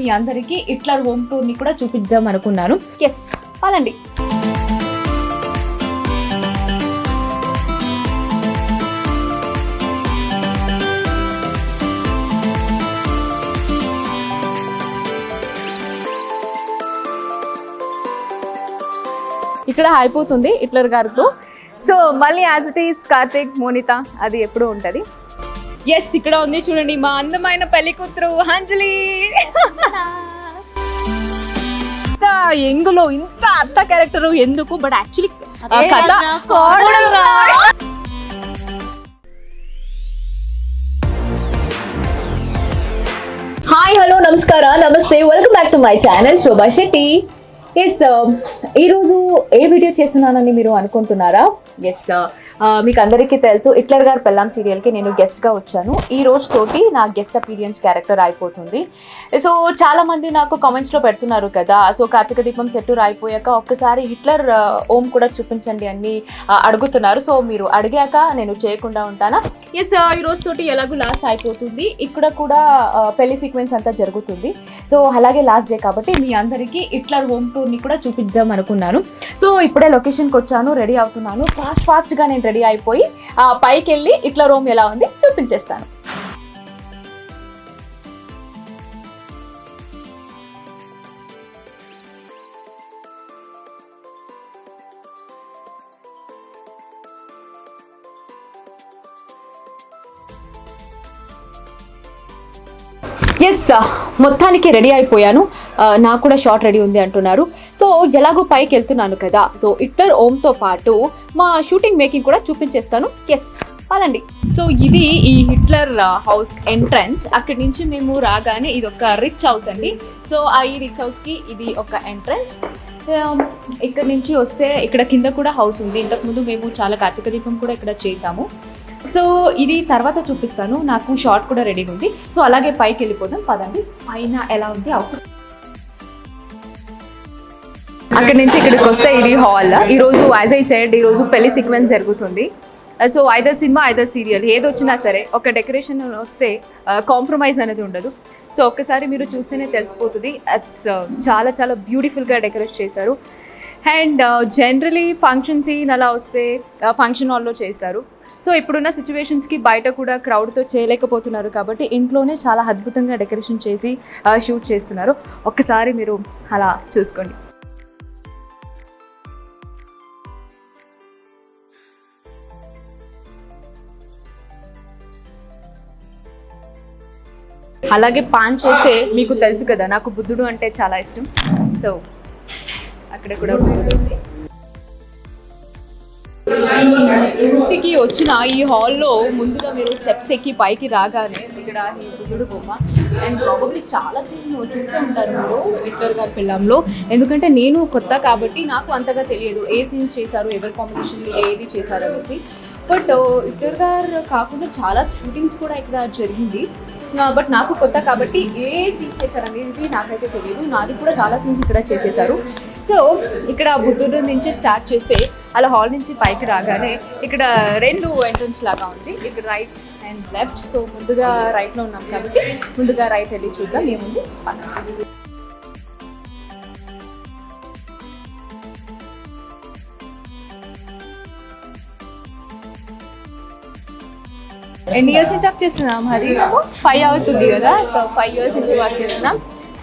మీ అందరికీ Hitler home టూర్ని కూడా చూపిద్దాం అనుకున్నాను. ఎస్, పదండి. ఇక్కడ అయిపోతుంది హిట్లర్ గారితో. సో మళ్ళీ as it is Karthik, Monitha అది ఎప్పుడు ఉంటుంది. ఎస్, ఇక్కడ ఉంది చూడండి మా అందమైన పెళ్లి కూతురు అంజలి. ఇంత ఎంగులో ఇంత అత్త క్యారెక్టర్ ఎందుకు, బట్ యాక్చువల్లీ కథ. హాయ్, హలో, నమస్కార, నమస్తే, welcome back to my channel Shobha Shetty. Yes, ఈరోజు ఏ వీడియో చేస్తున్నానని మీరు అనుకుంటున్నారా? ఎస్, మీకు అందరికీ తెలుసు హిట్లర్ గారు పెళ్ళాం సీరియల్కి నేను గెస్ట్గా వచ్చాను. ఈ రోజు తోటి నా గెస్ట్ అపీరియన్స్ క్యారెక్టర్ అయిపోతుంది. సో చాలామంది నాకు కామెంట్స్లో పెడుతున్నారు కదా, సో కార్తీక దీపం సెట్టు అయిపోయాక ఒక్కసారి హిట్లర్ ఓం కూడా చూపించండి అని అడుగుతున్నారు. సో మీరు అడిగాక నేను చేయకుండా ఉంటానా? ఎస్, ఈ రోజు తోటి ఎలాగో లాస్ట్ అయిపోతుంది. ఇక్కడ కూడా పెళ్లి సీక్వెన్స్ అంతా జరుగుతుంది. సో అలాగే లాస్ట్ డే కాబట్టి మీ అందరికీ హిట్లర్ హోమ్ టూర్ని కూడా చూపిద్దాం అనుకున్నాను. సో ఇప్పుడే లొకేషన్కి వచ్చాను, రెడీ అవుతున్నాను. ఫాస్ట్గా నేను రెడీ అయిపోయి పైకి వెళ్ళి హిట్లర్ హోమ్ ఎలా ఉంది చూపించేస్తాను. ఎస్, మొత్తానికి రెడీ అయిపోయాను. నాకు కూడా షార్ట్ రెడీ ఉంది అంటున్నారు. సో ఎలాగో పైకి వెళ్తున్నాను కదా, సో హిట్లర్ ఓమ్తో పాటు మా షూటింగ్ మేకింగ్ కూడా చూపించేస్తాను. ఎస్, పదండి. సో ఇది ఈ హిట్లర్ హౌస్ ఎంట్రన్స్. అక్కడి నుంచి మేము రాగానే ఇది ఒక రిచ్ హౌస్ అండి. సో ఈ రిచ్ హౌస్కి ఇది ఒక ఎంట్రన్స్. ఇక్కడ నుంచి వస్తే ఇక్కడ కింద కూడా హౌస్ ఉంది. ఇంతకుముందు మేము చాలా కార్తీక దీపం కూడా ఇక్కడ చేసాము. సో ఇది తర్వాత చూపిస్తాను. నాకు షార్ట్ కూడా రెడీగా ఉంది. సో అలాగే పైకి వెళ్ళిపోదాం, పదండి. పైన ఎలా ఉంది హౌస్. అక్కడి నుంచి ఇక్కడికి వస్తే ఇది హాల్. ఈరోజు యాజ్ ఐ సెడ్ ఈరోజు పెళ్లి సీక్వెన్స్ జరుగుతుంది. So either cinema either serial ఏది వచ్చినా సరే ఒక డెకరేషన్ వస్తే కాంప్రమైజ్ అనేది ఉండదు. సో ఒక్కసారి మీరు చూస్తేనే తెలిసిపోతుంది. అట్స్ చాలా చాలా బ్యూటిఫుల్గా డెకరేట్ చేశారు. అండ్ జనరలీ ఫంక్షన్ సీన్ అలా వస్తే ఫంక్షన్ హాల్లో చేస్తారు. సో ఇప్పుడున్న సిచ్యువేషన్స్కి బయట కూడా క్రౌడ్తో చేయలేకపోతున్నారు కాబట్టి ఇంట్లోనే చాలా అద్భుతంగా డెకరేషన్ చేసి షూట్ చేస్తున్నారు. ఒక్కసారి మీరు అలా చూసుకోండి. అలాగే పాన్ చేస్తే మీకు తెలుసు కదా, నాకు బుద్ధుడు అంటే చాలా ఇష్టం. సో అక్కడ కూడా ఇంటికి వచ్చిన ఈ హాల్లో ముందుగా మీరు స్టెప్స్ ఎక్కి పైకి రాగానే ఇక్కడ ఈ బుద్ధుడు బొమ్మ. అండ్ ప్రాబబ్లీ చాలా సీన్ చూసే ఉంటారు మీరు హిట్లర్ గారి పెళ్ళంలో. ఎందుకంటే నేను కొత్త కాబట్టి నాకు అంతగా తెలియదు ఏ సీన్స్ చేశారు, ఎవరి కాంబినేషన్ ఏది చేశారు అనేసి. బట్ హిట్లర్ గారు కాకుండా చాలా షూటింగ్స్ కూడా ఇక్కడ జరిగింది. బట్ నాకు కొత్త కాబట్టి ఏ సీన్ చేశారు అనేది నాకైతే తెలియదు. నాది కూడా చాలా సీన్స్ ఇక్కడ చేసేసారు. సో ఇక్కడ బుద్ధుడు నుంచి స్టార్ట్ చేస్తే అలా హాల్ నుంచి పైకి రాగానే ఇక్కడ రెండు ఎంట్రన్స్ లాగా ఉంది, ఇక్కడ రైట్ అండ్ లెఫ్ట్. సో ముందుగా రైట్లో ఉన్నాం కాబట్టి ముందుగా రైట్ వెళ్ళి చూద్దాం ఏముంది. ఎన్ని ఇయర్స్ నుంచి వర్క్ చేస్తున్నాం? మరి 5 అవుతుంది కదా. సో 5 ఇయర్స్ నుంచి వర్క్ చేస్తున్నాం.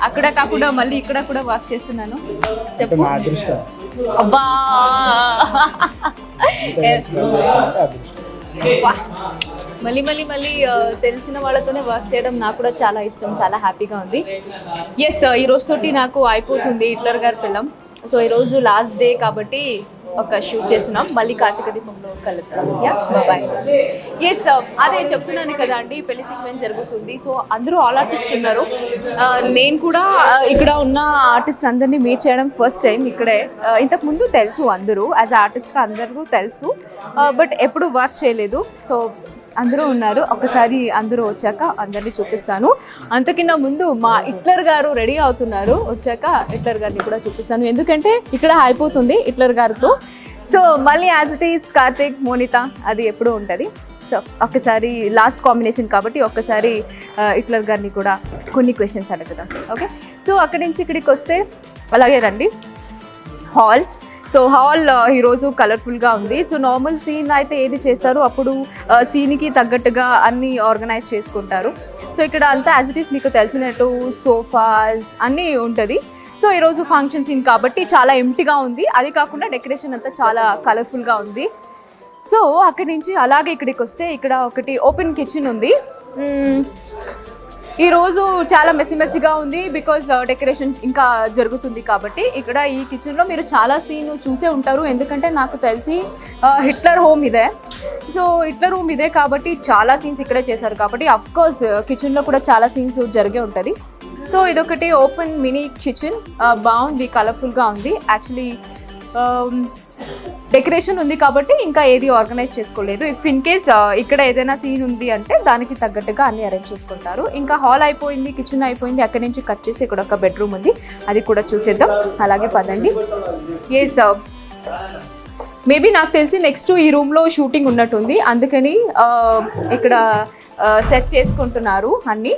అక్కడ కాకుండా మళ్ళీ ఇక్కడ కూడా వర్క్ చేస్తున్నాను. చెప్పు. అబ్బా, మళ్ళీ మళ్ళీ మళ్ళీ తెలిసిన వాళ్ళతోనే వర్క్ చేయడం నాకు కూడా చాలా ఇష్టం, చాలా హ్యాపీగా ఉంది. ఎస్, ఈ రోజుతోటి నాకు అయిపోతుంది హిట్లర్ గారి పెళ్ళం. సో ఈరోజు లాస్ట్ డే కాబట్టి ఒక షూట్ చేస్తున్నాం. మళ్ళీ కార్తీక దీపంలో కలుద్దాం. Yeah, bye. ఎస్, అదే చెప్తున్నాను కదా అండి, పెళ్లి సీక్వెన్స్ జరుగుతుంది. సో అందరూ ఆల్ ఆర్టిస్ట్ ఉన్నారు. నేను కూడా ఇక్కడ ఉన్న ఆర్టిస్ట్ అందరినీ మీట్ చేయడం ఫస్ట్ టైం ఇక్కడే. ఇంతకుముందు తెలుసు అందరూ, యాజ్ ఆర్టిస్ట్గా అందరూ తెలుసు, బట్ ఎప్పుడు వర్క్ చేయలేదు. సో అందరూ ఉన్నారు. ఒకసారి అందరూ వచ్చాక అందరినీ చూపిస్తాను. అంతకిన్నా ముందు మా హిట్లర్ గారు రెడీ అవుతున్నారు. వచ్చాక హిట్లర్ గారిని కూడా చూపిస్తాను, ఎందుకంటే ఇక్కడ అయిపోతుంది హిట్లర్ గారితో. సో మళ్ళీ as it is Karthik, Monitha అది ఎప్పుడూ ఉంటుంది. ఒక్కసారి లాస్ట్ కాంబినేషన్ కాబట్టి ఒక్కసారి హిట్లర్ గారిని కూడా కొన్ని క్వశ్చన్స్ అడుగుదాం. ఓకే, సో అక్కడి నుంచి ఇక్కడికి వస్తే అలాగే రండి. హాల్. సో హాల్ ఈరోజు కలర్ఫుల్గా ఉంది. సో నార్మల్ సీన్ అయితే ఏది చేస్తారో అప్పుడు సీన్కి తగ్గట్టుగా అన్నీ ఆర్గనైజ్ చేసుకుంటారు. సో ఇక్కడ అంతా యాజ్ ఇట్ ఈస్ మీకు తెలిసినట్టు సోఫాస్ అన్నీ ఉంటుంది. సో ఈరోజు ఫంక్షన్ సీన్ కాబట్టి చాలా ఎంప్టీగా ఉంది. అది కాకుండా డెకరేషన్ అంతా చాలా కలర్ఫుల్గా ఉంది. సో అక్కడి నుంచి అలాగే ఇక్కడికి వస్తే ఇక్కడ ఒకటి ఓపెన్ కిచెన్ ఉంది. ఈరోజు చాలా మెస్సీగా ఉంది బికాజ్ డెకరేషన్ ఇంకా జరుగుతుంది కాబట్టి. ఇక్కడ ఈ కిచెన్లో మీరు చాలా సీన్ చూసే ఉంటారు, ఎందుకంటే నాకు తెలిసి హిట్లర్ హోమ్ ఇదే. సో హిట్లర్ హోమ్ ఇదే కాబట్టి చాలా సీన్స్ ఇక్కడే చేశారు కాబట్టి అఫ్కోర్స్ కిచెన్లో కూడా చాలా సీన్స్ జరిగే ఉంటుంది. సో ఇదొకటి ఓపెన్ మినీ కిచెన్, బాగుంది, కలర్ఫుల్గా ఉంది. యాక్చువల్లీ డెకరేషన్ ఉంది కాబట్టి ఇంకా ఏది ఆర్గనైజ్ చేసుకోలేదు. ఇఫ్ ఇన్ కేస్ ఇక్కడ ఏదైనా సీన్ ఉంది అంటే దానికి తగ్గట్టుగా అన్ని అరేంజ్ చేసుకుంటారు. ఇంకా హాల్ అయిపోయింది, కిచెన్ అయిపోయింది. అక్కడి నుంచి కట్ చేస్తే ఇక్కడ ఒక బెడ్రూమ్ ఉంది, అది కూడా చూసేద్దాం. అలాగే పదండి. ఎస్, మేబీ నాకు తెలిసి నెక్స్ట్ ఈ రూమ్లో షూటింగ్ ఉన్నట్టుంది, అందుకని ఇక్కడ సెట్ చేసుకుంటున్నారు అన్నీ.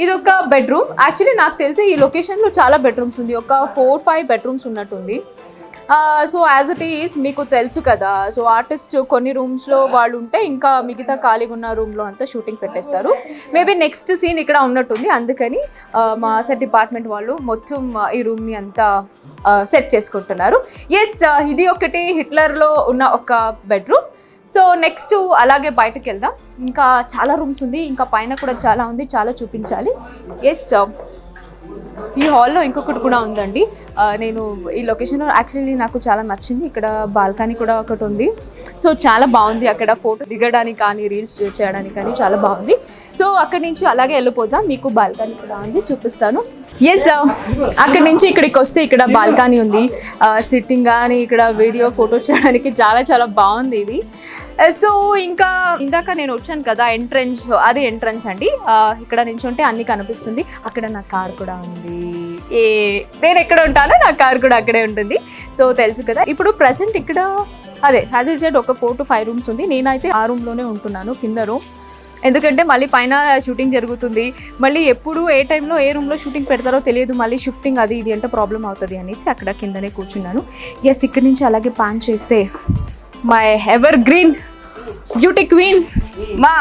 ఇది ఒక బెడ్రూమ్. యాక్చువల్లీ నాకు తెలిసి ఈ లొకేషన్లో చాలా బెడ్రూమ్స్ ఉంది, ఒక 4-5 బెడ్రూమ్స్ ఉన్నట్టుంది. సో యాజ్ ఇట్ ఈస్ మీకు తెలుసు కదా, సో ఆర్టిస్ట్ కొన్ని రూమ్స్లో వాళ్ళు ఉంటే ఇంకా మిగతా ఖాళీగా ఉన్న రూమ్లో అంతా షూటింగ్ పెట్టేస్తారు. మేబీ నెక్స్ట్ సీన్ ఇక్కడ ఉన్నట్టుంది, అందుకని మా సెట్ డిపార్ట్మెంట్ వాళ్ళు మొత్తం ఈ రూమ్ని అంతా సెట్ చేసుకుంటున్నారు. ఎస్, ఇది ఒకటి హిట్లర్లో ఉన్న ఒక బెడ్రూమ్. సో నెక్స్ట్ అలాగే బయటకు వెళ్దాం. ఇంకా చాలా రూమ్స్ ఉంది, ఇంకా పైన కూడా చాలా ఉంది, చాలా చూపించాలి. ఎస్, ఈ హాల్లో ఇంకొకటి కూడా ఉందండి. నేను ఈ లొకేషన్లో యాక్చువల్లీ నాకు చాలా నచ్చింది. ఇక్కడ బాల్కనీ కూడా ఒకటి ఉంది. సో చాలా బాగుంది, అక్కడ ఫోటో దిగడానికి కానీ రీల్స్ చేయడానికి కానీ చాలా బాగుంది. సో అక్కడి నుంచి అలాగే వెళ్ళిపోతాం, మీకు బాల్కనీ కూడా ఉంది, చూపిస్తాను. ఎస్, అక్కడి నుంచి ఇక్కడికి వస్తే ఇక్కడ బాల్కనీ ఉంది, సిట్టింగ్ కానీ ఇక్కడ వీడియో ఫోటో చేయడానికి చాలా చాలా బాగుంది ఇది. సో ఇంకా ఇందాక నేను వచ్చాను కదా ఎంట్రన్స్, అది ఎంట్రన్స్ అండి. ఇక్కడ నుంచి ఉంటే అన్నీ కనిపిస్తుంది. అక్కడ నా కార్ కూడా ఉంది. నేను ఎక్కడ ఉంటానో నా కార్ కూడా అక్కడే ఉంటుంది. సో తెలుసు కదా. ఇప్పుడు ప్రెసెంట్ ఇక్కడ అదే యాజ్ ఐ సెడ్ ఒక 4 to 5 రూమ్స్ ఉంది. నేనైతే ఆ రూమ్లోనే ఉంటున్నాను, కింద రూమ్. ఎందుకంటే మళ్ళీ పైన షూటింగ్ జరుగుతుంది, మళ్ళీ ఎప్పుడు ఏ టైంలో ఏ రూమ్లో షూటింగ్ పెడతారో తెలియదు, మళ్ళీ షిఫ్టింగ్ అది ఇది అంటే ప్రాబ్లం అవుతుంది అనేసి అక్కడ కిందనే కూర్చున్నాను. ఎస్, ఇక్కడి నుంచి అలాగే పాన్ చేస్తే my ever green beauty queen మా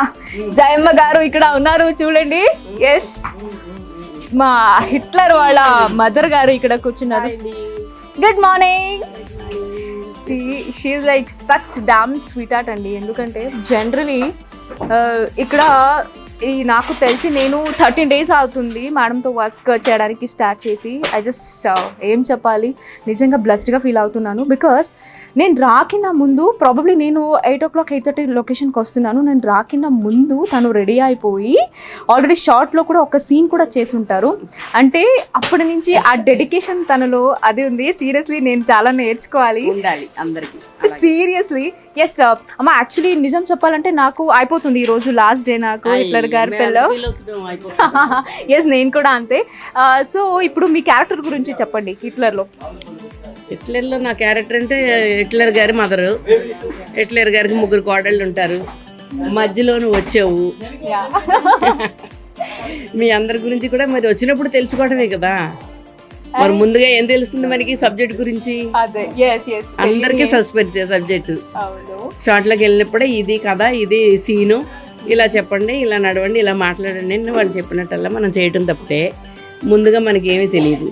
జయమ్మ గారు ఇక్కడ ఉన్నారు, చూడండి. ఎస్, మా హిట్లర్ వాళ్ళ మదర్ గారు ఇక్కడ కూర్చున్నారు. Good morning. She's like such damn sweet heart అండి. ఎందుకంటే జనరలీ ఇక్కడ నాకు తెలిసి నేను 13 days అవుతుంది మేడంతో వర్క్ చేయడానికి స్టార్ట్ చేసి. ఐ జస్ట్ ఏం చెప్పాలి, నిజంగా బ్లెస్డ్గా ఫీల్ అవుతున్నాను. బికాస్ నేను రాకిన ముందు ప్రాబబ్లీ నేను 8 o'clock 8:30 లొకేషన్కి వస్తున్నాను. నేను రాకిన ముందు తను రెడీ అయిపోయి ఆల్రెడీ షార్ట్లో కూడా ఒక సీన్ కూడా చేసి ఉంటారు. అంటే అప్పటి నుంచి ఆ డెడికేషన్ తనలో అది ఉంది. సీరియస్లీ నేను చాలా నేర్చుకోవాలి అందరికీ, సీరియస్లీ. ఎస్ అమ్మ, యాక్చువల్లీ నిజం చెప్పాలంటే నాకు అయిపోతుంది ఈరోజు లాస్ట్ డే నాకు హిట్లర్ గారి పిల్ల. ఎస్, నేను కూడా అంతే. సో ఇప్పుడు మీ క్యారెక్టర్ గురించి చెప్పండి హిట్లర్లో. హిట్లర్లో నా క్యారెక్టర్ అంటే హిట్లర్ గారి మదరు. హిట్లర్ గారికి 3 కోడళ్ళు ఉంటారు. మధ్యలోను వచ్చావు. మీ అందరి గురించి కూడా మరి వచ్చినప్పుడు తెలుసుకోవడమే కదా, మరి ముందుగా ఏం తెలుస్తుంది మనకి సబ్జెక్ట్ గురించి? అందరికీ సస్పెన్స్ సబ్జెక్టు. షార్ట్లోకి వెళ్ళినప్పుడే ఇది కదా, ఇది సీను, ఇలా చెప్పండి, ఇలా నడవండి, ఇలా మాట్లాడండి అని వాళ్ళు చెప్పినట్టల్లా మనం చేయటం తప్పితే ముందుగా మనకి ఏమీ తెలియదు.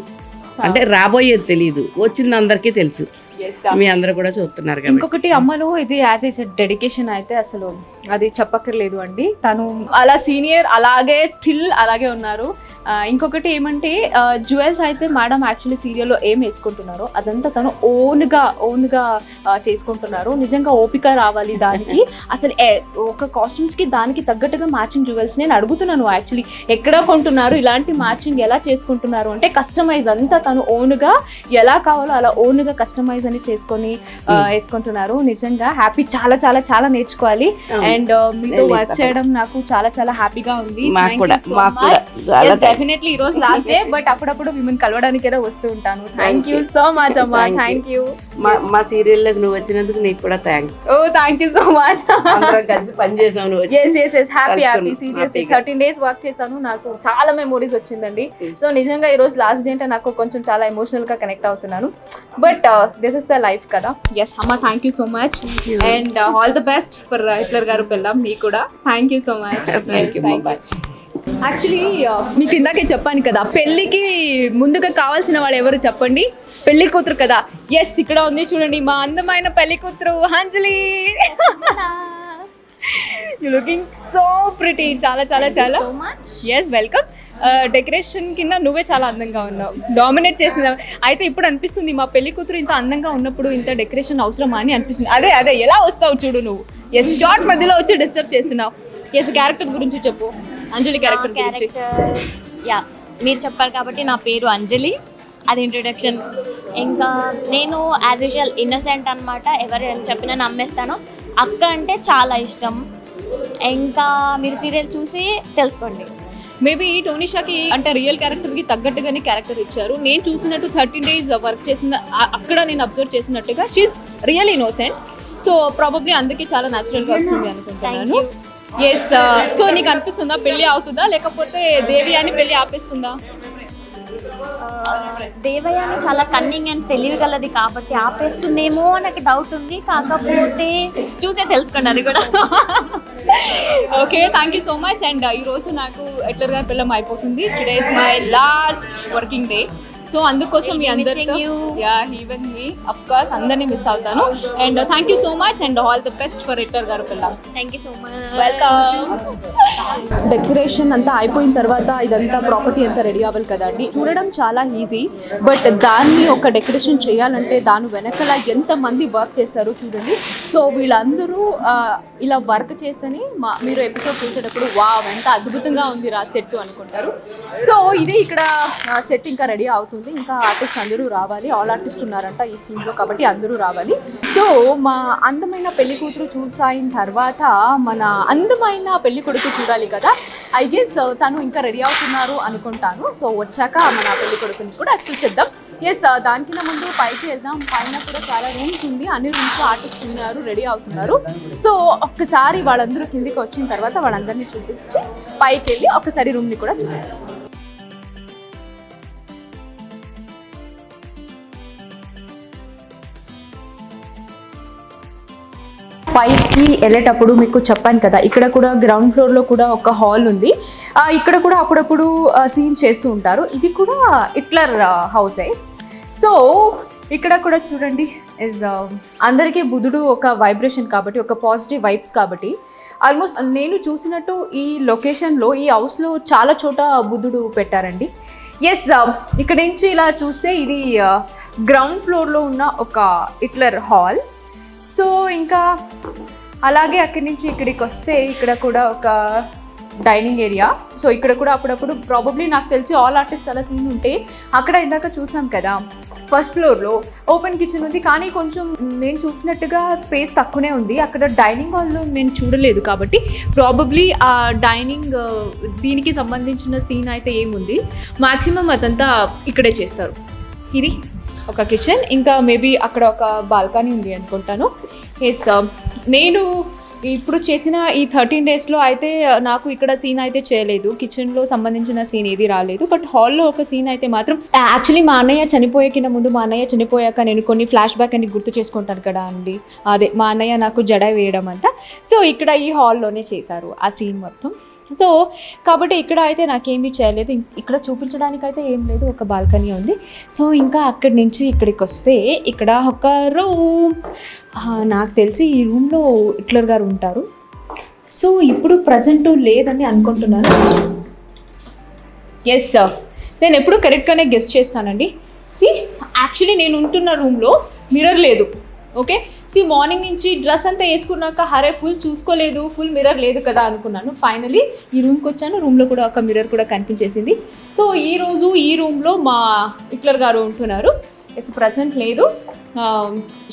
అంటే రాబోయేది తెలియదు, వచ్చింది అందరికీ తెలుసు. మీ అందరూ కూడా చూస్తున్నారు. ఇంకొకటి అమ్మలో ఇది యాజ్ ఐ సెడ్ డెడికేషన్ అయితే అసలు అది చెప్పక్కర్లేదు అండి. తను అలా సీనియర్ అలాగే స్టిల్ అలాగే ఉన్నారు. ఇంకొకటి ఏమంటే జ్యువెల్స్ అయితే మేడం యాక్చువల్లీ సీరియల్లో ఏం వేసుకుంటున్నారో అదంతా తను ఓన్గా చేసుకుంటున్నారు. నిజంగా ఓపిక రావాలి దానికి. అసలు ఒక కాస్ట్యూమ్స్కి దానికి తగ్గట్టుగా మ్యాచింగ్ జ్యువెల్స్ నేను అడుగుతున్నాను. యాక్చువల్లీ ఎక్కడ కొంటున్నారు, ఇలాంటి మ్యాచింగ్ ఎలా చేసుకుంటున్నారు అంటే కస్టమైజ్ అంతా తను ఓన్గా ఎలా కావాలో అలా ఓన్గా కస్టమైజ్ అన్ని చేసుకొని వేసుకుంటున్నారు. నిజంగా హ్యాపీ, చాలా చాలా చాలా నేర్చుకోవాలి. అండ్ మీతో వర్క్ చేయడం నాకు చాలా చాలా హ్యాపీగా ఉంది. డెఫినెట్లీ ఈ రోజు లాస్ట్ డే, బట్ అప్పుడప్పుడు మిమ్మల్ని కలవడానికైనా వస్తూ ఉంటాను. థ్యాంక్ యూ సో మచ్ అమ్మా. Thank you. మా సీరియల్లోకి నువ్వు వచ్చినందుకు నీకు కూడా thanks. Oh thank you so much. కలిసి పని చేసావు నువ్వు. హ్యాపీ సీరియస్లీ 13 days వర్క్ చేశాను. నాకు చాలా మెమోరీస్ వచ్చిందండి. సో నిజంగా ఈ రోజు లాస్ట్ డే అంటే నాకు కొంచెం చాలా ఎమోషనల్ గా కనెక్ట్ అవుతున్నాను. But this is the life కదా. ఎస్ అమ్మ, thank you so much. And all the best for Hitler గారు పెళ్ళాం. మీకు కూడా thank you so much. Actually మీకు ఇందాకే చెప్పాను కదా, పెళ్ళికి ముందుగా కావాల్సిన వాళ్ళు ఎవరు చెప్పండి? పెళ్లి కూతురు కదా. ఎస్, ఇక్కడ ఉంది చూడండి మా అందమైన పెళ్లి కూతురు అంజలి. లుకింగ్ సో ప్రిటీ, చాలా చాలా చాలా. Yes, welcome. డెకరేషన్ కింద నువ్వే చాలా అందంగా ఉన్నావు, డామినేట్ చేసింది. అయితే ఇప్పుడు అనిపిస్తుంది మా పెళ్లి కూతురు ఇంత అందంగా ఉన్నప్పుడు ఇంత డెకరేషన్ అవసరమా అని అనిపిస్తుంది. అదే అదే ఎలా వస్తావు చూడు నువ్వు. ఎస్, షార్ట్ మధ్యలో వచ్చి డిస్టర్బ్ చేస్తున్నావు. ఎస్, క్యారెక్టర్ గురించి చెప్పు, అంజలి క్యారెక్టర్ గురించి. యా, మీరు చెప్పారు కాబట్టి నా పేరు అంజలి, అది ఇంట్రొడక్షన్. ఇంకా నేను యాజ్ యూజువల్ ఇన్నోసెంట్ అనమాట, ఎవరు చెప్పినా నమ్మేస్తాను. అక్క అంటే చాలా ఇష్టం. ఇంకా మీరు సీరియల్ చూసి తెలుసుకోండి. మేబీ టోనిషాకి అంటే రియల్ క్యారెక్టర్కి తగ్గట్టుగానే క్యారెక్టర్ ఇచ్చారు. నేను చూసినట్టు 13 days వర్క్ చేసిన అక్కడ నేను అబ్జర్వ్ చేసినట్టుగా she's real innocent. So probably అందుకే చాలా న్యాచురల్గా వస్తుంది అనుకుంటున్నాను. ఎస్, సో నీకు అనిపిస్తుందా పెళ్ళి అవుతుందా, లేకపోతే దేవి అని పెళ్ళి ఆపేస్తుందా? దేవయాని చాలా కన్నింగ్ అండ్ తెలివిగలది కాబట్టి ఆపేస్తుందేమో నాకు డౌట్ ఉంది. కాకపోతే చూసే తెలుసుకోండి అది కూడా. Okay, thank you so much. And ఈరోజు నాకు హిట్లర్ గారి పిల్లం అయిపోతుంది. Today is my last working day. So అందుకోసం మీ అందరితో, yeah even me of course అందరినీ మిస్ అవుతాను. And thank you so much and all the best for Hitler గారు పిల్లం. Thank you so much. Welcome. Decoration అంతా అయిపోయిన తర్వాత ఇదంతా ప్రాపర్టీ అంతా రెడీ అవ్వాలి కదండి. చూడడం చాలా ఈజీ, బట్ దాన్ని ఒక డెకరేషన్ చేయాలంటే దాని వెనకాల ఎంతమంది వర్క్ చేస్తారో చూడండి. సో వీళ్ళందరూ ఇలా వర్క్ చేస్తేనే మీరు ఎపిసోడ్ చూసేటప్పుడు వావ్ ఎంత అద్భుతంగా ఉంది రా సెట్ అనుకుంటారు. సో ఇది ఇక్కడ సెట్ ఇంకా రెడీ అవుతుంది. ఇంకా ఆర్టిస్ట్ అందరూ రావాలి. ఆల్ ఆర్టిస్ట్ ఉన్నారంట ఈ సీన్లో కాబట్టి అందరూ రావాలి. సో మా అందమైన పెళ్లి కూతురు చూసాయిన తర్వాత మన అందమైన పెళ్లి కొడుకు చూడాలి కదా. ఐ గెస్ తను ఇంకా రెడీ అవుతున్నారు అనుకుంటాను. సో వచ్చాక మన పెళ్లి కొడుకుని కూడా చూసేద్దాం. ఎస్, దానికన్నా ముందు పైకి వెళ్దాం. పైన కూడా చాలా రూమ్స్ ఉంది, అన్ని రూమ్స్ ఆర్టిస్ట్ ఉన్నారు, రెడీ అవుతున్నారు. సో ఒక్కసారి వాళ్ళందరూ కిందికి వచ్చిన తర్వాత వాళ్ళందరినీ చూపించి పైకి వెళ్ళి ఒకసారి రూమ్ని కూడా చూపించేస్తాం. పైకి వెళ్ళేటప్పుడు మీకు చెప్పాను కదా, ఇక్కడ కూడా గ్రౌండ్ ఫ్లోర్లో కూడా ఒక హాల్ ఉంది. ఇక్కడ కూడా అప్పుడప్పుడు సీన్ చేస్తూ ఉంటారు. ఇది కూడా హిట్లర్ హౌసే. సో ఇక్కడ కూడా చూడండి, ఇస్ అందరికీ బుధుడు ఒక వైబ్రేషన్ కాబట్టి, ఒక పాజిటివ్ వైబ్స్ కాబట్టి ఆల్మోస్ట్ నేను చూసినట్టు ఈ లొకేషన్లో ఈ హౌస్లో చాలా చోట బుధుడు పెట్టారండి. ఎస్, ఇక్కడ నుంచి ఇలా చూస్తే ఇది గ్రౌండ్ ఫ్లోర్లో ఉన్న ఒక హిట్లర్ హాల్. సో ఇంకా అలాగే అక్కడి నుంచి ఇక్కడికి వస్తే ఇక్కడ కూడా ఒక డైనింగ్ ఏరియా. సో ఇక్కడ కూడా అప్పుడప్పుడు ప్రాబబ్లీ నాకు తెలిసి ఆల్ ఆర్టిస్ట్ అలా సీన్ ఉంటే అక్కడ ఇందాక చూసాం కదా ఫస్ట్ ఫ్లోర్లో ఓపెన్ కిచెన్ ఉంది, కానీ కొంచెం నేను చూసినట్టుగా స్పేస్ తక్కువనే ఉంది. అక్కడ డైనింగ్ హాల్లో నేను చూడలేదు కాబట్టి ప్రాబబ్లీ ఆ డైనింగ్ దీనికి సంబంధించిన సీన్ అయితే ఏముంది, మ్యాక్సిమం అదంతా ఇక్కడే చేస్తారు. ఇది ఒక కిచెన్, ఇంకా మేబీ అక్కడ ఒక బాల్కనీ ఉంది అనుకుంటాను. ఎస్, నేను ఇప్పుడు చేసిన ఈ 13 daysలో అయితే నాకు ఇక్కడ సీన్ అయితే చేయలేదు, కిచెన్లో సంబంధించిన సీన్ ఏది రాలేదు. బట్ హాల్లో ఒక సీన్ అయితే మాత్రం యాక్చువల్లీ మా అన్నయ్య చనిపోయే ముందు, మా అన్నయ్య చనిపోయాక నేను కొన్ని ఫ్లాష్ బ్యాక్ అని గుర్తు చేసుకుంటాను కదా అండి, అదే మా అన్నయ్య నాకు జడ వేయడం అంతా. సో ఇక్కడ ఈ హాల్లోనే చేశారు ఆ సీన్ మొత్తం. సో కాబట్టి ఇక్కడ అయితే నాకేమీ చేయలేదు, ఇక్కడ చూపించడానికి అయితే ఏం లేదు, ఒక బాల్కనీ ఉంది. సో ఇంకా అక్కడి నుంచి ఇక్కడికి వస్తే ఇక్కడ ఒక రూమ్, నాకు తెలిసి ఈ రూమ్లో హిట్లర్ గారు ఉంటారు. సో ఇప్పుడు ప్రజెంట్ లేదని అనుకుంటున్నాను. ఎస్, నేను ఎప్పుడు కరెక్ట్గానే గెస్ట్ చేస్తానండి. యాక్చువల్లీ నేను ఉంటున్న రూమ్లో మిర్రర్ లేదు. ఓకే, మార్నింగ్ నుంచి డ్రెస్ అంతా వేసుకున్నాక హరే ఫుల్ చూసుకోలేదు, ఫుల్ మిర్రర్ లేదు కదా అనుకున్నాను. ఫైనలీ ఈ రూమ్కి వచ్చాను, రూమ్లో కూడా ఒక మిర్రర్ కూడా కనిపించేసింది. సో ఈరోజు ఈ రూమ్లో మా హిట్లర్ గారు ఉంటున్నారు. ఎస్, ప్రజెంట్ లేదు.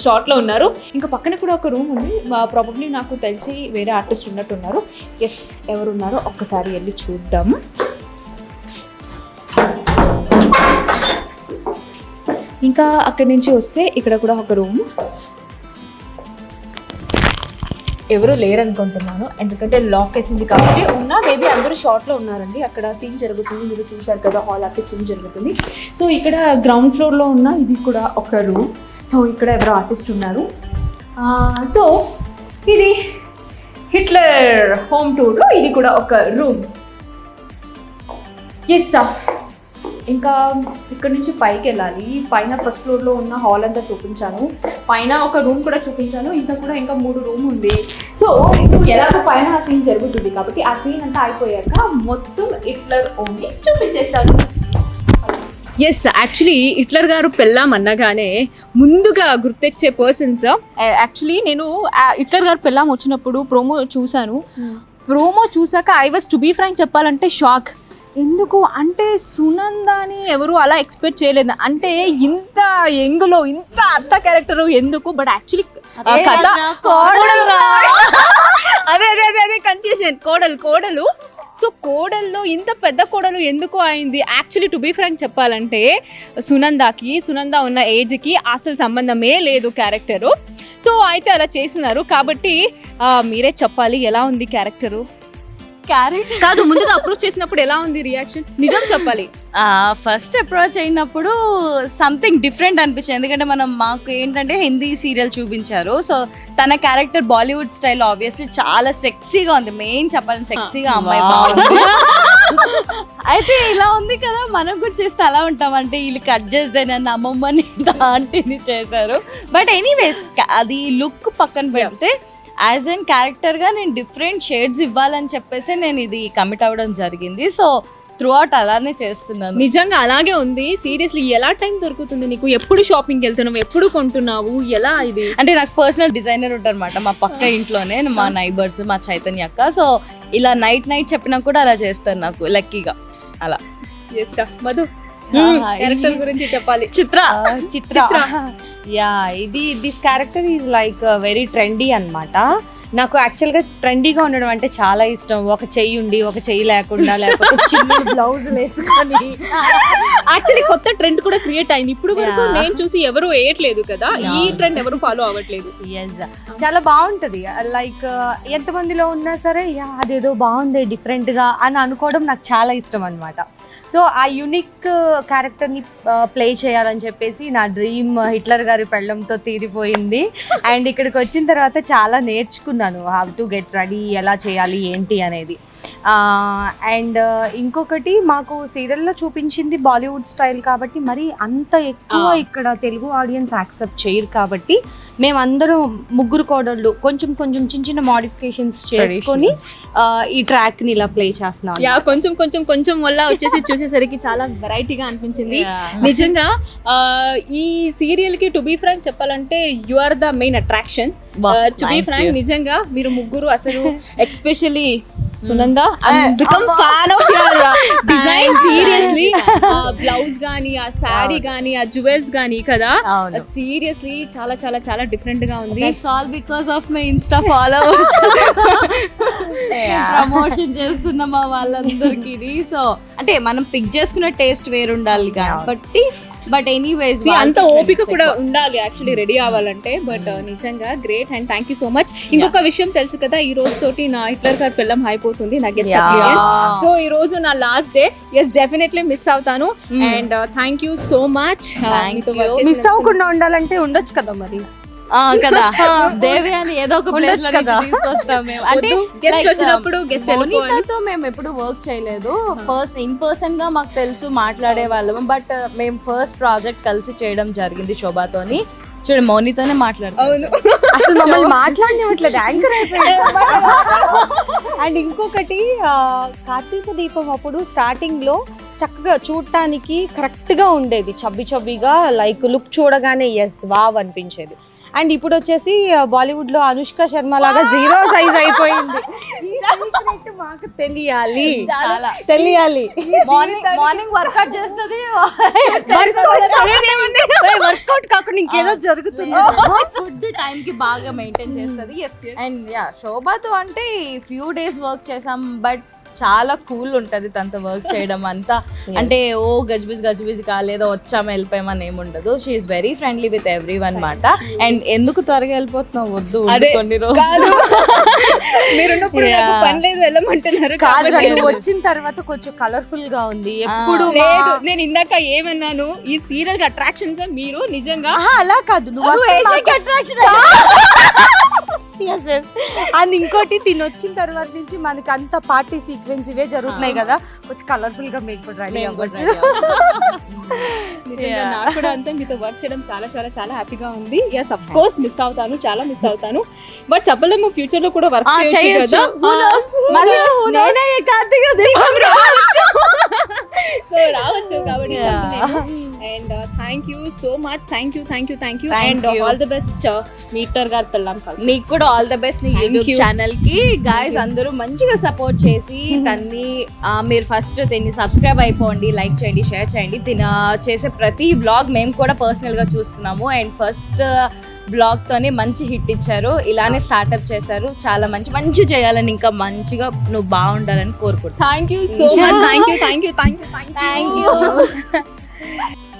షార్ట్లో ఉన్నారు. ఇంకా పక్కన కూడా ఒక రూమ్ ఉంది, ప్రాబబ్లీ నాకు తెలిసి వేరే ఆర్టిస్ట్ ఉన్నట్టున్నారు. ఎస్, ఎవరు ఉన్నారో ఒక్కసారి వెళ్ళి చూద్దాము. ఇంకా అక్కడి నుంచి వస్తే ఇక్కడ కూడా ఒక రూమ్, ఎవరు లేరనుకుంటున్నాను ఎందుకంటే లాక్ వేసింది కాబట్టి. మేబీ అందరూ షార్ట్లో ఉన్నారండి. అక్కడ సీన్ జరుగుతుంది, మీరు చూశారు కదా, హాల్ ఆర్టిస్ట్ సీన్ జరుగుతుంది. సో ఇక్కడ గ్రౌండ్ ఫ్లోర్లో ఉన్న ఇది కూడా ఒక రూమ్. సో ఇక్కడ ఎవరో ఆర్టిస్ట్ ఉన్నారు. సో ఇది హిట్లర్ హోమ్ టూర్లో ఇది కూడా ఒక రూమ్. ఎస్, ఇంకా ఇక్కడ నుంచి పైకి వెళ్ళాలి. పైన ఫస్ట్ ఫ్లోర్లో ఉన్న హాల్ అంతా చూపించాను, పైన ఒక రూమ్ కూడా చూపించాను, ఇంకా 3 రూమ్ ఉంది. సో ఇప్పుడు ఎలాగో పైన ఆ సీన్ జరుగుతుంది కాబట్టి ఆ సీన్ అంతా అయిపోయాక మొత్తం హిట్లర్ ఓన్లీ చూపించేస్తాను. ఎస్, యాక్చువల్లీ హిట్లర్ గారు పెళ్ళాం అనగానే ముందుగా గుర్తొచ్చే పర్సన్స్, యాక్చువల్లీ నేను హిట్లర్ గారు పెళ్ళాం వచ్చినప్పుడు ప్రోమో చూశాను. ప్రోమో చూసాక I was to be frank చెప్పాలంటే షాక్. ఎందుకు అంటే సునందాని ఎవరు అలా ఎక్స్పెక్ట్ చేయలేదు. అంటే ఇంత యంగ్లో ఇంత అత్త క్యారెక్టర్ ఎందుకు, బట్ యాక్చువల్లీ కథ అదే కన్ఫ్యూజన్. కోడలు సో కోడల్లో ఇంత పెద్ద కోడలు ఎందుకు అయింది? యాక్చువల్లీ టు బీ ఫ్రాంక్ చెప్పాలంటే సునంద ఉన్న ఏజ్కి అసలు సంబంధమే లేదు క్యారెక్టరు. సో అయితే అలా చేస్తున్నారు కాబట్టి మీరే చెప్పాలి ఎలా ఉంది క్యారెక్టరు. కాదు, ముందుగా అప్రోచ్ చేసినప్పుడు ఎలా ఉంది రియాక్షన్? నిజం చెప్పాలి. ఫస్ట్ అప్రోచ్ అయినప్పుడు సంథింగ్ డిఫరెంట్ అనిపించింది. ఎందుకంటే మాకు ఏంటంటే హిందీ సీరియల్ చూపించారు. సో తన క్యారెక్టర్ బాలీవుడ్ స్టైల్ ఆబ్వియస్లీ చాలా సెక్సీగా ఉంది. మెయిన్ చెప్పాలని సెక్సీగా అమ్మాయి బాగుంది. అయితే ఇలా ఉంది కదా, మనం కూడా చేస్తే అలా ఉంటామంటే వీళ్ళు కట్ చేస్తే నన్ను అమ్మమ్మని దాంటిని చేశారు. బట్ ఎనీవేస్ అది లుక్ పక్కన పెడితే యాజ్ ఎన్ క్యారెక్టర్గా నేను డిఫరెంట్ షేడ్స్ ఇవ్వాలని చెప్పేసి నేను ఇది కమిట్ అవ్వడం జరిగింది. సో త్రూ అవుట్ అలానే చేస్తున్నాను. నిజంగా అలాగే ఉంది. సీరియస్లీ ఎలా టైం దొరుకుతుంది నీకు? ఎప్పుడు షాపింగ్కి వెళ్తున్నావు, ఎప్పుడు కొంటున్నావు, ఎలా ఇది? అంటే నాకు పర్సనల్ డిజైనర్ ఉంటారనమాట మా పక్క ఇంట్లోనే, మా నైబర్స్, మా చైతన్య అక్క. సో ఇలా నైట్ చెప్పినా కూడా అలా చేస్తారు నాకు లక్కీగా అలా. మధు క్యారెక్టర్ గురించి చెప్పాలి. Chitra yeah, this character is like very trendy అన్నమాట. నాకు యాక్చువల్గా ట్రెండీగా ఉండడం అంటే చాలా ఇష్టం. ఒక చెయ్యి ఉండి ఒక చెయ్యి లేకుండా, లేకపోతే చిన్న బ్లౌజులు వేసుకొని. యాక్చువల్లీ కొత్త ట్రెండ్ కూడా క్రియేట్ అయింది. ఇప్పుడు వరకు నేను చూసి ఎవరు వేయట్లేదు కదా, ఈ ట్రెండ్ ఎవరు ఫాలో అవ్వట్లేదు. చాలా బాగుంటుంది. లైక్ ఎంతమందిలో ఉన్నా సరే యా అదేదో బాగుంది డిఫరెంట్గా అని అనుకోవడం నాకు చాలా ఇష్టం అనమాట. సో ఆ యూనిక్ క్యారెక్టర్ని ప్లే చేయాలని చెప్పేసి నా డ్రీమ్ హిట్లర్ గారి పెళ్ళంతో తీరిపోయింది. అండ్ ఇక్కడికి వచ్చిన తర్వాత చాలా నేర్చుకున్నాను హౌ టు గెట్ రెడీ, ఎలా చేయాలి ఏంటి అనేది. అండ్ ఇంకొకటి మాకు సీరియల్లో చూపించింది బాలీవుడ్ స్టైల్ కాబట్టి మరి అంత ఎక్కువ ఇక్కడ తెలుగు ఆడియన్స్ యాక్సెప్ట్ చేయరు కాబట్టి మేమందరం ముగ్గురు కోడళ్ళు కొంచెం చిన్న మోడిఫికేషన్స్ చేసుకొని ఈ ట్రాక్ని ఇలా ప్లే చేస్తున్నాం. కొంచెం వల్ల వచ్చేసి చూసేసరికి చాలా వెరైటీగా అనిపించింది. నిజంగా ఈ సీరియల్కి టు బీ ఫ్రాంక్ చెప్పాలంటే you are the main attraction. To be frank నిజంగా మీరు ముగ్గురు అసలు especially Sunanda, I'm become fan of your design. Seriously, blouse గానీ, ఆ శారీ గానీ, ఆ జ్యువెల్స్ గానీ కదా, సీరియస్లీ చాలా చాలా చాలా డిఫరెంట్ గా ఉంది. That's all because of my Insta followers. Promotion చేస్తున్న మా వాళ్ళందరికీ. సో అంటే మనం పిక్ చేసుకునే టేస్ట్ వేరు ఉండాలి కాబట్టి. బట్ ఎనీవేస్ అంత ఓపిక కూడా ఉండాలి యాక్చువల్లీ రెడీ అవ్వాలంటే. బట్ నిజంగా great and thank you so much. ఇంకొక విషయం తెలుసు కదా, ఈ రోజు తోటి నా హిట్లర్ గారి పిల్లం అయిపోతుంది నా గెస్ట్ అపియరెన్స్. సో ఈ రోజు నా last day. Yes, definitely miss అవుతాను. And thank you so much. Miss అవ్వకుండా ఉండాలంటే ఉండొచ్చు కదా మరి కదా, దేవి అని ఏదో ఒక ప్లేస్ లో తీసుకొస్తాం మేము. అంటే గెస్ట్ వచ్చినప్పుడు గెస్ట్ మోనికాతో మేము ఎప్పుడు వర్క్ చేయలేదు. ఇన్ పర్సన్ గా మాకు తెలుసు, మాట్లాడే వాళ్ళము. బట్ మేము ఫస్ట్ ప్రాజెక్ట్ కలిసి చేయడం జరిగింది శోభాతోని. చూడు, మౌనితోనే మాట్లాడుతాం. అసలు మమ్మల్ని మాట్లాడనివ్వట్లేదు, యాంకర్ అయిపోయింది. అండ్ ఇంకొకటి కార్తీక దీపం అప్పుడు స్టార్టింగ్ లో చక్కగా చూడటానికి కరెక్ట్ గా ఉండేది, చబ్బిగా లైక్ లుక్ చూడగానే ఎస్ వావ్ అనిపించేది. అండ్ ఇప్పుడు వచ్చేసి బాలీవుడ్ లో అనుష్క శర్మ లాగా 0 సైజ్ అయిపోయింది. మాకు తెలియాలి, చాలా తెలియాలి. మార్నింగ్ వర్కౌట్ చేస్తుంది, వర్కౌట్ కాకుండా ఇంకేదో జరుగుతుంది. ఫుడ్ టైం కి బాగా మెయింటైన్ చేస్తుంది. అండ్ యా, శోభాతో అంటే ఫ్యూ డేస్ వర్క్ చేసాం, బట్ చాలా కూల్ ఉంటది తనతో వర్క్ చేయడం అంతా. అంటే ఓ గజిబిజి కాలేదో వచ్చాము వెళ్ళిపోయామని ఏమి ఉండదు. She's very friendly with everyone మాట. అండ్ ఎందుకు త్వరగా వెళ్ళిపోతున్నావు, వద్దు కొన్ని రోజులు మీరున్నప్పుడు పని లేదు వెళ్ళమంటున్నారు. కాదు, నువ్వు వచ్చిన తర్వాత కొంచెం కలర్ఫుల్ గా ఉంది. ఎప్పుడు లేదు, నేను ఇందాక ఏమన్నాను, ఈ సీరియల్ కి అట్రాక్షన్స్ మీరు నిజంగా అలా కాదు, నువ్వు అట్రాక్షన్. అండ్ ఇంకోటి తినొచ్చిన తర్వాత నుంచి మనకి అంత పార్టీ సీక్వెన్స్ ఇవే జరుగుతున్నాయి కదా, కొంచెం కలర్ఫుల్ గా మీకు రెడీ అవ్వచ్చు. నిజంగా నాకు కూడా అంతే, మీతో వర్క్ చేయడం చాలా చాలా చాలా హ్యాపీగా ఉంది. ఎస్ అఫ్ కోర్స్ మిస్ అవుతాను, చాలా మిస్ అవుతాను, బట్ చెప్పలేము ఫ్యూచర్ లో కూడా వర్క్ చేయొచ్చు కదా. సో రావచ్చు కాబట్టి చెప్పలేము. And thank you so much, thank you and all the best మీటర్ గారు పెళ్ళాం కలిసి. నీకు కూడా ఆల్ ద బెస్ట్ నీ యూట్యూబ్ ఛానల్ కి. గాయస్ అందరూ మంచిగా సపోర్ట్ చేసి తన్ని మీరు ఫస్ట్ దీన్ని సబ్స్క్రైబ్ అయిపోండి, లైక్ చేయండి, షేర్ చేయండి. చేసే ప్రతి బ్లాగ్ మేము కూడా పర్సనల్ గా చూస్తున్నాము. అండ్ ఫస్ట్ బ్లాగ్ తోనే మంచి హిట్ ఇచ్చారు, ఇలానే స్టార్ట్అప్ చేశారు. చాలా మంచి చేయాలని, ఇంకా మంచిగా నువ్వు బాగుండాలని కోరుకుంటున్నాను. Thank you so much, thank you